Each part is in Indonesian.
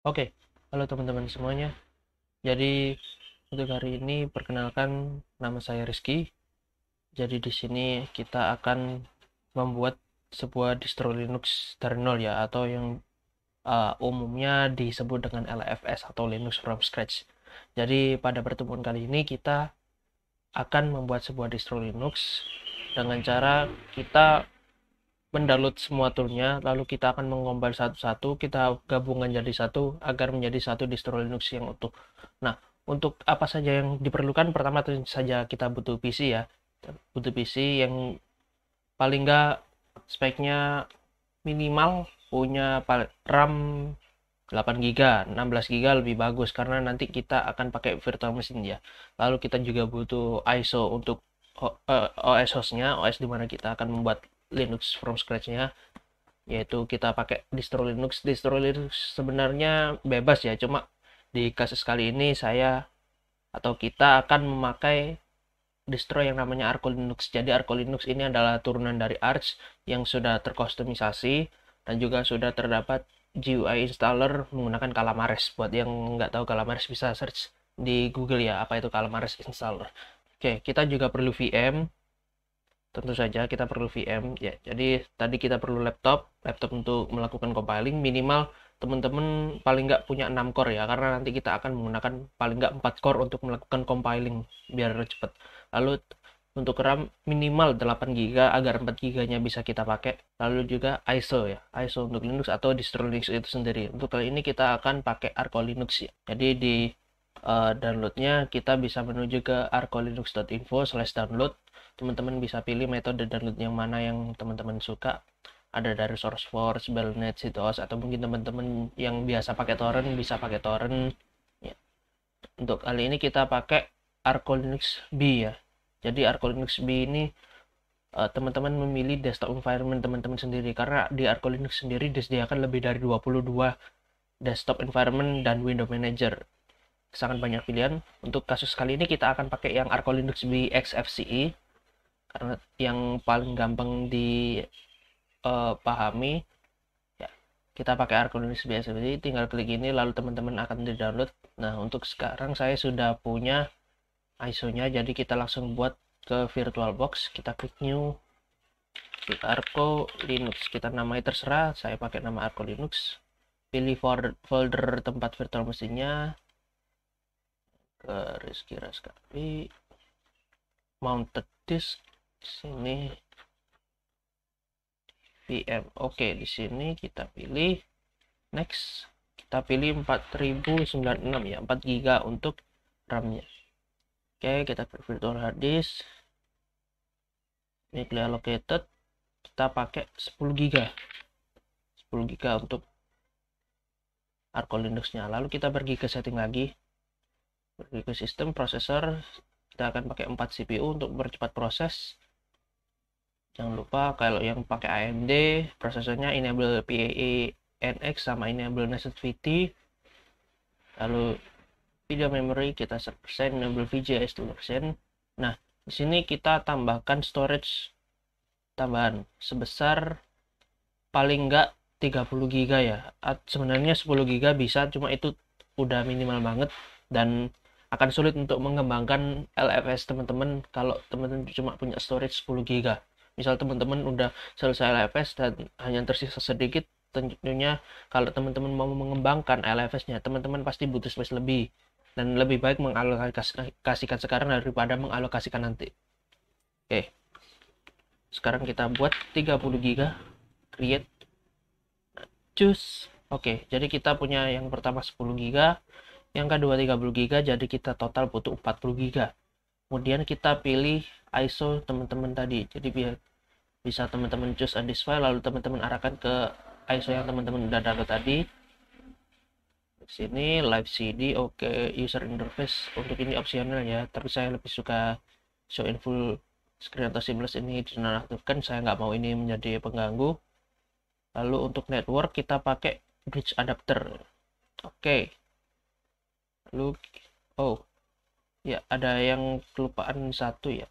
Oke, halo teman-teman semuanya. Jadi untuk hari ini perkenalkan nama saya Rizky. Jadi di sini kita akan membuat sebuah distro Linux dari nol ya, atau yang umumnya disebut dengan LFS atau Linux from scratch. Jadi pada pertemuan kali ini kita akan membuat sebuah distro Linux dengan cara kita mendownload semua toolnya, lalu kita akan mengompil satu-satu, kita gabungkan jadi satu agar menjadi satu distro Linux yang utuh. Nah, untuk apa saja yang diperlukan? Pertama tentu saja kita butuh PC ya, butuh PC yang paling nggak speknya minimal punya RAM 8 GB, 16 GB lebih bagus karena nanti kita akan pakai virtual machine ya. Lalu kita juga butuh ISO untuk OS hostnya, OS di mana kita akan membuat Linux from scratch-nya, yaitu kita pakai distro Linux. Distro Linux sebenarnya bebas ya, cuma di kasus kali ini saya atau kita akan memakai distro yang namanya Arco Linux. Jadi Arco Linux ini adalah turunan dari Arch yang sudah terkustomisasi dan juga sudah terdapat GUI installer menggunakan Calamares. Buat yang nggak tahu Calamares bisa search di Google ya, apa itu Calamares installer. Oke, kita juga perlu VM. Tentu saja kita perlu VM ya. Jadi tadi kita perlu laptop untuk melakukan compiling. Minimal teman-teman paling nggak punya 6 core ya, karena nanti kita akan menggunakan paling nggak 4 core untuk melakukan compiling biar cepat. Lalu untuk RAM minimal 8 GB agar 4 GB-nya bisa kita pakai. Lalu juga ISO ya, ISO untuk Linux atau distro Linux itu sendiri. Untuk kali ini kita akan pakai Arco Linux ya. Jadi di downloadnya kita bisa menuju ke arcolinux.info/download. Teman-teman bisa pilih metode download yang mana yang teman-teman suka. Ada dari SourceForge, Belnet, CentOS, atau mungkin teman-teman yang biasa pakai torrent bisa pakai torrent ya. Untuk kali ini kita pakai Arco Linux B ya. Jadi Arco Linux B ini teman-teman memilih desktop environment teman-teman sendiri, karena di Arco Linux sendiri disediakan lebih dari 22 desktop environment dan window manager, sangat banyak pilihan. Untuk kasus kali ini kita akan pakai yang Arco Linux B XFCE karena yang paling gampang dipahami ya. Kita pakai Arco Linux B XFCE, tinggal klik ini lalu teman-teman akan di-download. Nah, untuk sekarang saya sudah punya ISO-nya, jadi kita langsung buat ke VirtualBox, kita klik new, klik Arco Linux, kita namai terserah, saya pakai nama Arco Linux, pilih folder tempat virtual mesinnya, garis kira sekali, mounted disk di sini, VM. Oke, di sini kita pilih next, kita pilih 4096 ya, 4 GB untuk RAM-nya. Oke, kita pilih virtual hard disk, ini clear allocated, kita pakai 10 GB, 10 GB untuk Arco Linux-nya. Lalu kita pergi ke setting lagi, pergi ke sistem prosesor, kita akan pakai 4 CPU untuk mempercepat proses. Jangan lupa kalau yang pakai AMD prosesornya enable PAE NX sama enable Nested VT. Lalu video memory kita 100%, enable VGA 2%. Nah, di sini kita tambahkan storage tambahan sebesar paling enggak 30 GB ya. Sebenarnya 10 GB bisa, cuma itu udah minimal banget dan akan sulit untuk mengembangkan LFS teman-teman kalau teman-teman cuma punya storage 10 GB. Misal teman-teman udah selesai LFS dan hanya tersisa sedikit, tentunya kalau teman-teman mau mengembangkan LFS-nya, teman-teman pasti butuh space lebih, dan lebih baik mengalokasikan sekarang daripada mengalokasikan nanti. Oke, sekarang kita buat 30 GB, create, choose. Oke, jadi kita punya yang pertama 10 GB, yang kedua 30 GB, jadi kita total butuh 40 GB. Kemudian kita pilih ISO teman-teman tadi, jadi biar bisa teman-teman choose on this file, lalu teman-teman arahkan ke ISO yang teman-teman udah download tadi. Di sini live CD, oke, user interface untuk ini opsional ya, tapi saya lebih suka show in full screen atau seamless ini dinonaktifkan, saya nggak mau ini menjadi pengganggu. Lalu untuk network kita pakai bridge adapter. Oke, lalu oh ya, ada yang kelupaan satu ya,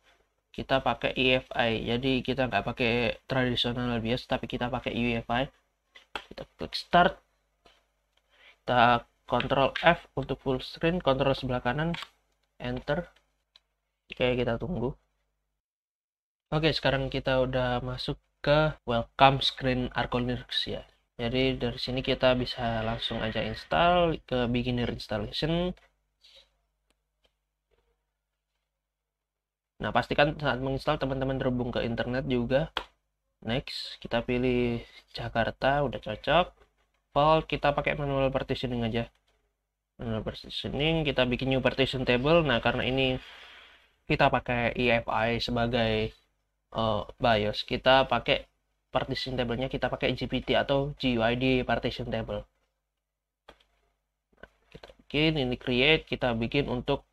kita pakai EFI, jadi kita nggak pakai tradisional bias tapi kita pakai UEFI. Kita klik start, kita Ctrl F untuk full screen, Ctrl sebelah kanan, enter. Oke, kita tunggu. Oke, sekarang kita udah masuk ke welcome screen Arco Linux ya. Jadi dari sini kita bisa langsung aja install ke beginner installation. Nah, pastikan saat menginstal teman-teman terhubung ke internet juga. Next, kita pilih Jakarta, udah cocok. Default, kita pakai manual partitioning aja. Manual partitioning, kita bikin new partition table. Nah, karena ini kita pakai EFI sebagai BIOS, kita pakai partition table-nya, kita pakai GPT atau GUID partition table. Nah, kita bikin, ini create, kita bikin untuk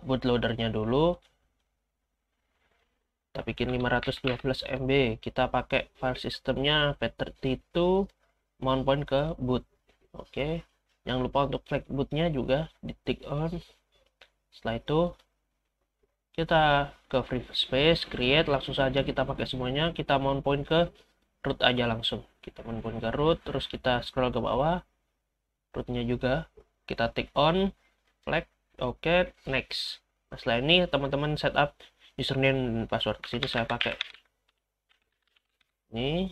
bootloader-nya dulu. Kita bikin 512 MB, kita pakai file sistemnya FAT32, mount point ke boot. Oke, jangan lupa untuk flag bootnya juga di tick on. Setelah itu kita ke free space, create, langsung saja kita pakai semuanya. Kita mount point ke root aja langsung. Kita mount point ke root, terus kita scroll ke bawah, rootnya juga kita tick on, flag, oke, next. Nah, setelah ini teman-teman setup username dan password. Sini saya pakai ini,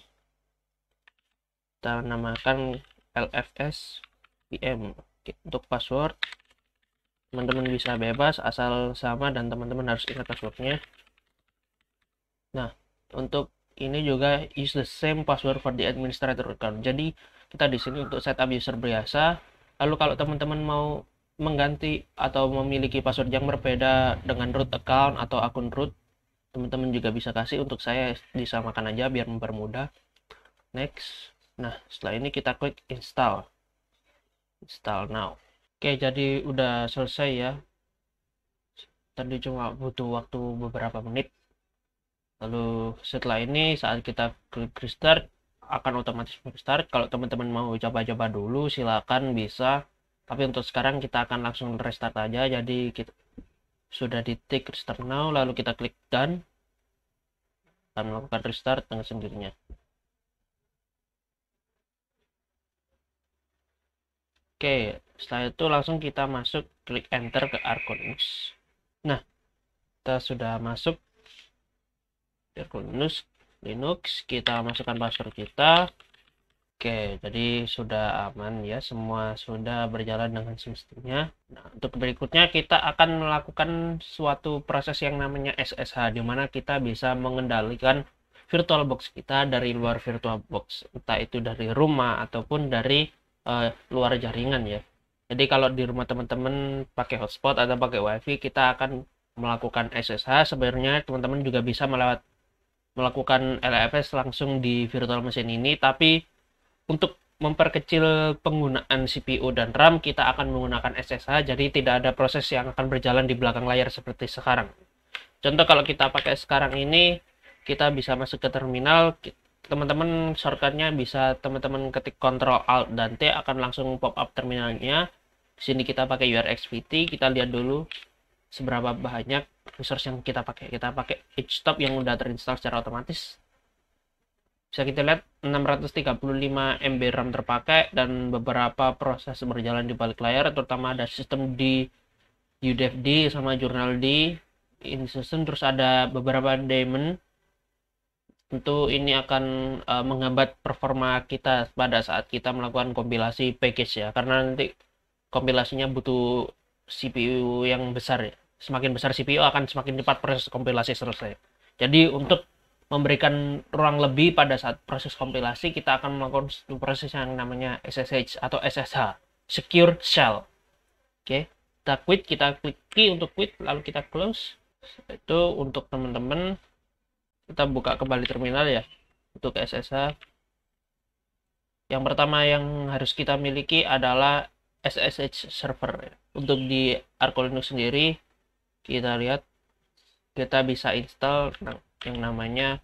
kita namakan LFS PM. Untuk password teman-teman bisa bebas asal sama, dan teman-teman harus ingat passwordnya. Nah, untuk ini juga use the same password for the administrator account. Jadi kita di sini untuk setup user biasa. Lalu kalau teman-teman mau mengganti atau memiliki password yang berbeda dengan root account atau akun root, teman-teman juga bisa kasih. Untuk saya disamakan aja biar mempermudah. Next. Nah, setelah ini kita klik install now. Oke, jadi udah selesai ya. Tadi cuma butuh waktu beberapa menit. Lalu setelah ini saat kita klik restart akan otomatis restart. Kalau teman-teman mau coba-coba dulu silakan, bisa. Tapi untuk sekarang kita akan langsung restart aja. Jadi kita sudah di tick restart now, lalu kita klik done, dan melakukan restart dengan sendirinya. Oke, setelah itu langsung kita masuk, klik enter ke Arco Linux. Nah, kita sudah masuk Arco Linux, kita masukkan password kita. Oke, jadi sudah aman ya, semua sudah berjalan dengan semestinya. Nah, untuk berikutnya kita akan melakukan suatu proses yang namanya SSH, di mana kita bisa mengendalikan VirtualBox kita dari luar VirtualBox, entah itu dari rumah ataupun dari luar jaringan ya. Jadi kalau di rumah teman-teman pakai hotspot atau pakai wifi, kita akan melakukan SSH. Sebenarnya teman-teman juga bisa melakukan LFS langsung di virtual machine ini, tapi untuk memperkecil penggunaan CPU dan RAM, kita akan menggunakan SSH, jadi tidak ada proses yang akan berjalan di belakang layar seperti sekarang. Contoh kalau kita pakai sekarang ini, kita bisa masuk ke terminal, teman-teman shortcutnya bisa teman-teman ketik Ctrl Alt dan T, akan langsung pop up terminalnya. Di sini kita pakai URXVT, kita lihat dulu seberapa banyak resource yang kita pakai. Kita pakai HTOP yang udah terinstall secara otomatis. Bisa kita lihat 635 MB RAM terpakai, dan beberapa proses berjalan di balik layar, terutama ada sistem di UDFD sama jurnal D in system, terus ada beberapa daemon. Tentu ini akan menghambat performa kita pada saat kita melakukan kompilasi package ya, karena nanti kompilasinya butuh CPU yang besar ya. Semakin besar CPU akan semakin cepat proses kompilasi selesai. Jadi untuk memberikan ruang lebih pada saat proses kompilasi, kita akan melakukan proses yang namanya SSH atau SSH, Secure Shell. Oke, kita klik key untuk quit, lalu kita close. Itu untuk teman-teman, kita buka kembali terminal ya. Untuk SSH, yang pertama yang harus kita miliki adalah SSH server. Untuk di Arco Linux sendiri, kita lihat kita bisa install yang namanya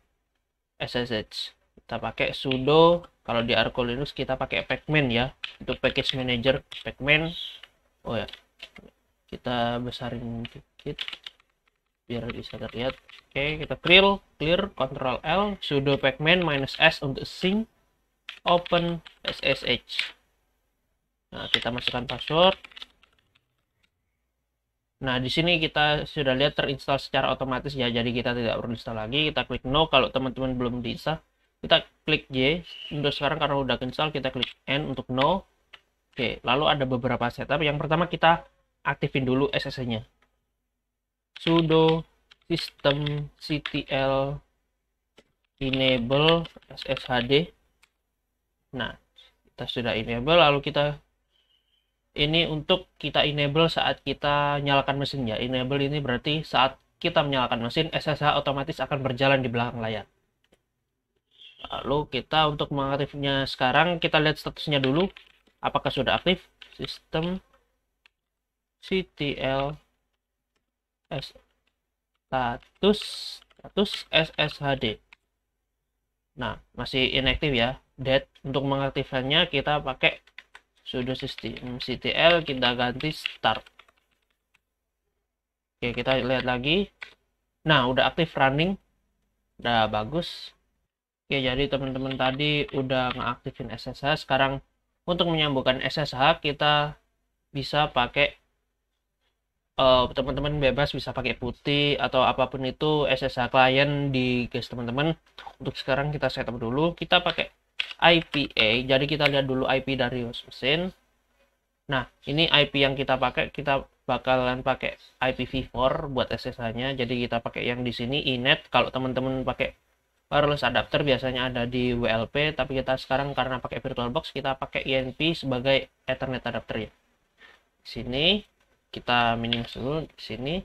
SSH. Kita pakai sudo. Kalau di Arco Linux kita pakai pacman ya, untuk package manager pacman. Oh ya, kita besarin dikit biar bisa terlihat. Oke, kita clear Ctrl L, sudo pacman -s untuk sync, open SSH. Nah, kita masukkan password. Nah, di sini kita sudah lihat terinstall secara otomatis ya, jadi kita tidak perlu install lagi. Kita klik no kalau teman-teman belum diinstal. Kita klik Y untuk sekarang karena udah install, kita klik N untuk no. Oke, lalu ada beberapa setup. Yang pertama kita aktifin dulu SSH-nya. Sudo systemctl enable sshd. Nah, kita sudah enable, lalu kita ini untuk kita enable saat kita nyalakan mesin ya. Enable ini berarti saat kita menyalakan mesin, SSH otomatis akan berjalan di belakang layar. Lalu kita untuk mengaktifnya sekarang, kita lihat statusnya dulu. Apakah sudah aktif? Sistem CTL status SSHD. Nah, masih inaktif ya. Dead. Untuk mengaktifkannya kita pakai sudo systemctl, kita ganti start. Oke, kita lihat lagi. Nah, udah aktif running. Udah bagus. Oke, jadi teman-teman tadi udah ngaktifin SSH. Sekarang untuk menyambungkan SSH kita bisa pakai teman-teman bebas bisa pakai putih atau apapun itu SSH klien di guys teman-teman. Untuk sekarang kita setup dulu. Kita pakai IPA. Jadi kita lihat dulu IP dari host mesin. Nah, ini IP yang kita pakai, kita bakalan pakai IPv4 buat SSH-nya. Jadi kita pakai yang di sini iNet. Kalau teman-teman pakai wireless adapter biasanya ada di WLP, tapi kita sekarang karena pakai VirtualBox kita pakai INP sebagai Ethernet adapter ya. Di sini kita minimize dulu di sini.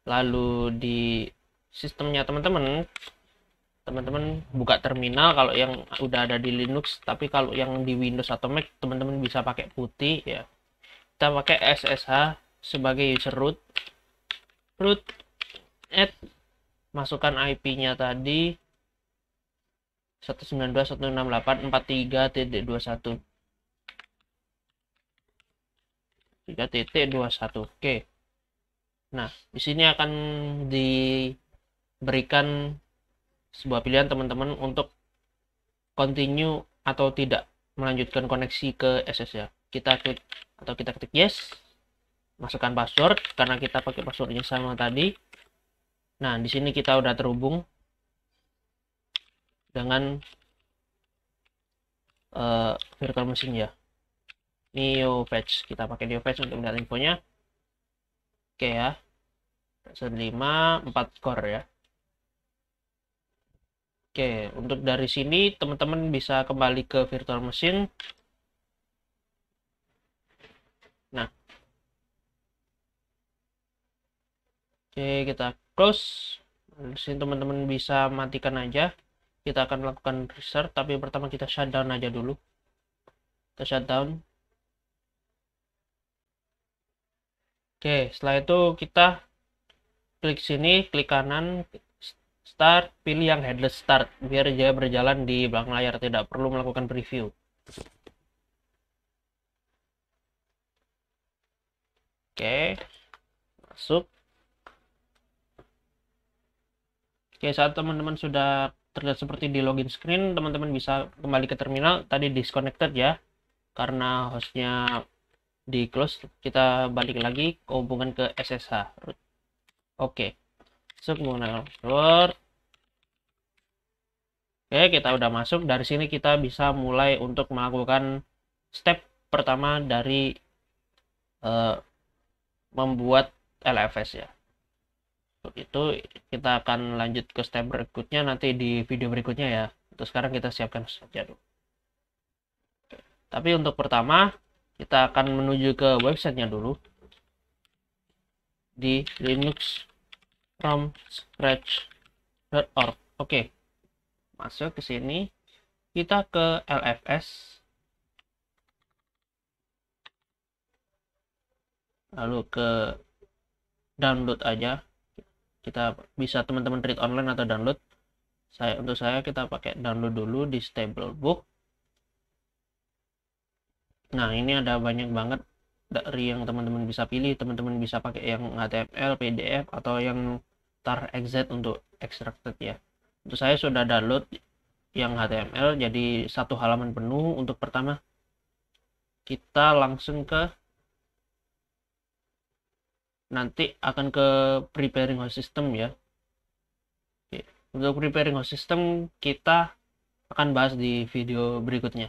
Lalu di sistemnya teman-teman buka terminal kalau yang udah ada di Linux, tapi kalau yang di Windows atau Mac teman-teman bisa pakai putih ya. Kita pakai SSH sebagai user root add, masukkan IP-nya tadi 192.168.43.21 3.21. Oke. Nah, di sini akan diberikan sebuah pilihan teman-teman untuk continue atau tidak melanjutkan koneksi ke SS ya. Kita klik atau kita ketik yes. Masukkan password karena kita pakai password yang sama tadi. Nah, di sini kita udah terhubung dengan virtual machine ya. NeoFetch. Kita pakai NeoFetch untuk melihat infonya. Oke ya. Version 5 4 core ya. Oke, untuk dari sini teman-teman bisa kembali ke virtual machine. Nah. Oke, kita close. Di sini teman-teman bisa matikan aja. Kita akan melakukan restart, tapi pertama kita shutdown aja dulu. Kita shutdown. Oke, setelah itu kita klik sini, klik kanan, start, pilih yang headless start, biar dia berjalan di belakang layar, tidak perlu melakukan preview. Oke, masuk. Oke, saat teman-teman sudah terlihat seperti di login screen, teman-teman bisa kembali ke terminal. Tadi disconnected ya, karena hostnya di close. Kita balik lagi ke hubungan ke SSH. Oke, masuk menggunakan password. Oke, kita udah masuk. Dari sini kita bisa mulai untuk melakukan step pertama dari membuat LFS ya. Untuk itu kita akan lanjut ke step berikutnya nanti di video berikutnya ya. Untuk sekarang kita siapkan saja dulu. Tapi untuk pertama kita akan menuju ke websitenya dulu di linuxfromscratch.org. Oke, masuk ke sini, kita ke LFS, lalu ke download aja. Kita bisa teman-teman read online atau download. Untuk saya kita pakai download dulu di Stablebook. Nah, ini ada banyak banget dari yang teman-teman bisa pilih. Teman-teman bisa pakai yang HTML, PDF atau yang tar.exe untuk extracted ya. Untuk saya sudah download yang HTML, jadi satu halaman penuh. Untuk pertama kita langsung ke nanti akan ke preparing host system ya. Oke. Untuk preparing host system kita akan bahas di video berikutnya.